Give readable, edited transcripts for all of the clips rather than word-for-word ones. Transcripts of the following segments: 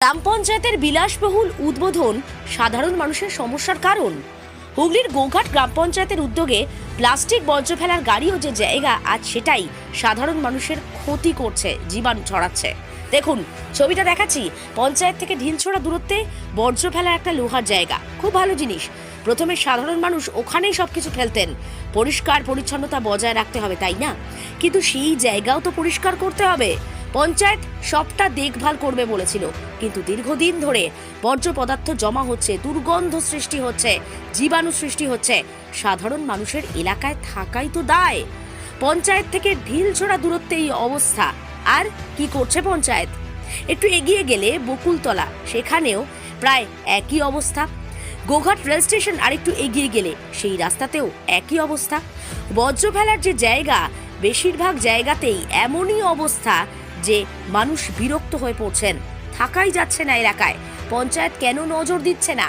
গ্রাম পঞ্চায়েতের বিলাসবহুল উদ্বোধন সাধারণ মানুষের সমস্যার কারণ। হুগলির গোঘাট গ্রাম পঞ্চায়েতের উদ্যোগে প্লাস্টিক বর্জ্য ফেলার গাড়ি ও যে জায়গা আজ সেটাই সাধারণ মানুষের ক্ষতি করছে, জীবাণু ছড়াচ্ছে। দেখুন ছবিটা দেখাচ্ছি, পঞ্চায়েত থেকে ঢিলছোড়া দূরত্বে বর্জ্য ফেলার একটা লোহার জায়গা, খুব ভালো জিনিস। প্রথমে সাধারণ মানুষ ওখানেই সবকিছু ফেলতেন, পরিষ্কার পরিচ্ছন্নতা বজায় রাখতে হবে তাই না, কিন্তু সেই জায়গাও তো পরিষ্কার করতে হবে। পঞ্চায়েত সবটা দেখভাল করবে বলেছিল, কিন্তু দীর্ঘদিন ধরে বর্জ্য পদার্থ জমা হচ্ছে, দুর্গন্ধ সৃষ্টি হচ্ছে, জীবাণু সৃষ্টি হচ্ছে। সাধারণ মানুষের এলাকায় থাকাই তো দায়। পঞ্চায়েত থেকে ঢিলছোড়া দূরত্বে এই অবস্থা। আর কি করছে পঞ্চায়েত? একটু এগিয়ে গেলে বকুলতলা, সেখানেও প্রায় একই অবস্থা। গোঘাট রেল স্টেশন আর একটু এগিয়ে গেলে সেই রাস্তাতেও একই অবস্থা। বর্জ্য ফেলার যে জায়গা, বেশিরভাগ জায়গাতেই এমনই অবস্থা যে মানুষ বিরক্ত হয়ে পড়ছেন, থাকাই যাচ্ছে না এলাকায়। পঞ্চায়েত কেন নজর দিচ্ছে না?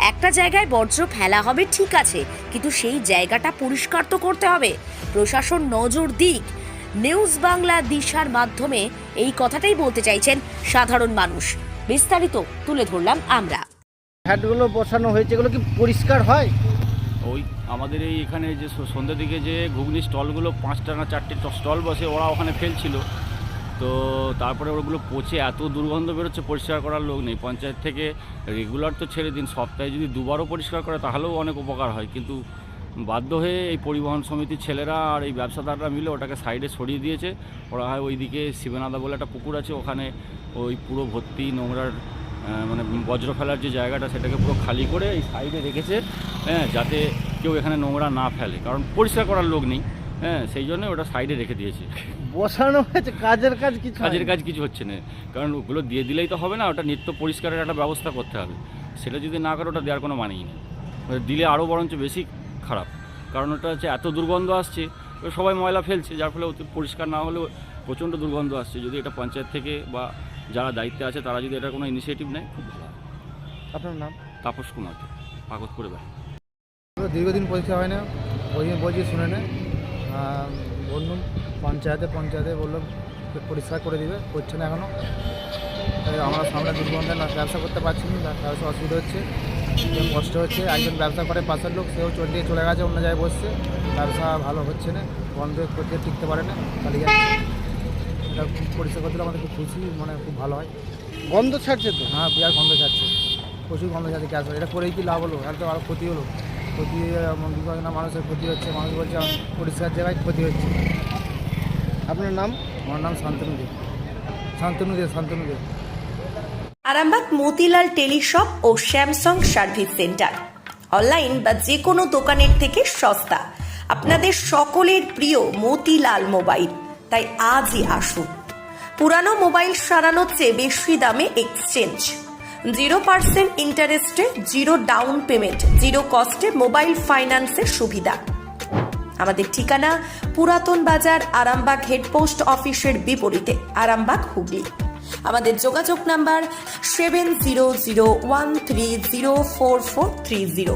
একটা জায়গায় বর্জ্য ফেলা হবে ঠিক আছে, কিন্তু সেই জায়গাটা পরিষ্কার তো করতে হবে। প্রশাসন নজর দিক। নিউজ বাংলা দিশার মাধ্যমে এই কথাটাই বলতে চাইছেন সাধারণ মানুষ। বিস্তারিত তুলে ধরলাম আমরা। হ্যাটগুলো বসানো হয়েছে, এগুলো কি পরিষ্কার হয়? ওই আমাদের এখানে যে সন্ধ্যের দিকে যে ঘুগনি স্টলগুলো 5টা না 4টে স্টল বসে, ওরা ওখানে ফেলছিল। তো তারপরে ওগুলো পচে এত দুর্গন্ধ বেরোচ্ছে, পরিষ্কার করার লোক নেই। পঞ্চায়েত থেকে রেগুলার তো ছেড়ে দিন, সপ্তাহে যদি দুবারও পরিষ্কার করে তাহলেও অনেক উপকার হয়, কিন্তু বাধ্য হয়ে এই পরিবহন সমিতির ছেলেরা আর এই ব্যবসাদাররা মিলে ওটাকে সাইডে সরিয়ে দিয়েছে। ওরা হয় ওইদিকে শিবেনাদা বলে একটা পুকুর আছে, ওখানে ওই পুরো ভর্তি নোংরার মানে বজ্র ফেলার যে জায়গাটা সেটাকে পুরো খালি করে এই সাইডে রেখেছে, যাতে কেউ এখানে নোংরা না ফেলে, কারণ পরিষ্কার করার লোক নেই। সেই জন্য ওটা সাইডে রেখে দিয়েছে। বসানো হয়েছে, কাজের কাজ কিছু হচ্ছে না, কারণ ওগুলো দিয়ে দিলেই তো হবে না, ওটা নিত্য পরিষ্কারের একটা ব্যবস্থা করতে হবে। সেটা যদি না করে ওটা দেওয়ার কোনো মানেই নেই। ওটা দিলে আরও বরঞ্চ বেশি খারাপ, কারণ ওটা হচ্ছে এত দুর্গন্ধ আসছে, সবাই ময়লা ফেলছে, যার ফলে পরিষ্কার না হলেও প্রচণ্ড দুর্গন্ধ আসছে। যদি এটা পঞ্চায়েত থেকে বা যারা দায়িত্বে আছে তারা যদি এটা কোনো ইনিশিয়েটিভ নেয়, খুব ভালো হয়। আপনার নাম? তাপস কুমার, পাগতপুরে বাড়ি। দীর্ঘদিন পরিষ্কার হয় না, ওই দিন বলছি শুনে নেয়। বললাম পঞ্চায়েতে বললাম পরিষ্কার করে দিবে, করছে না এখনও। আমরা সামনে দুর্গন্ধে না ব্যবসা করতে পারছি না, ব্যবসা অসুবিধা হচ্ছে, কষ্ট হচ্ছে। একজন ব্যবসা করে পাশের লোক, সেও চলে গেছে, অন্য জায়গায় বসছে, ব্যবসা ভালো হচ্ছে না, বন্ধ করতে টিকতে পারে না, খালি যাচ্ছে। এটা পরিষ্কার করতে আমাদের খুব খুশি, মানে খুব ভালো হয়। গন্ধ ছাড়ছে তো? হ্যাঁ, বিরাট গন্ধ ছাড়ছে, প্রচুর গন্ধ ছাড়ছে। গ্যাস এটা করেই কি লাভ হলো? একদম আরও ক্ষতি হলো, ক্ষতি বিভিন্ন মানুষের ক্ষতি হচ্ছে। মানুষ বলছে পরিষ্কার জায়গায় ক্ষতি হচ্ছে। আপনার নাম? আমার নাম শান্তনু দে। আরামবাগ মতিলাল টেলিশপ ও স্যামসাং সার্ভিস সেন্টার, অনলাইন বা যে কোনো দোকানের থেকে সস্তা। আপনাদের সকলের প্রিয় মতিলাল মোবাইল, তাই আজই আসুন। পুরানো মোবাইল সারানোর চেয়ে বেশি দামে এক্সচেঞ্জ, 0% ইন্টারেস্টে, 0 ডাউন পেমেন্ট, 0 কস্টে মোবাইল ফাইন্যান্সের সুবিধা। আমাদের ঠিকানা পুরাতন বাজার, আরামবাগ হেডপোস্ট অফিসের বিপরীতে, আরামবাগ, হুগলি। আমাদের যোগাযোগ নাম্বার 7001304430।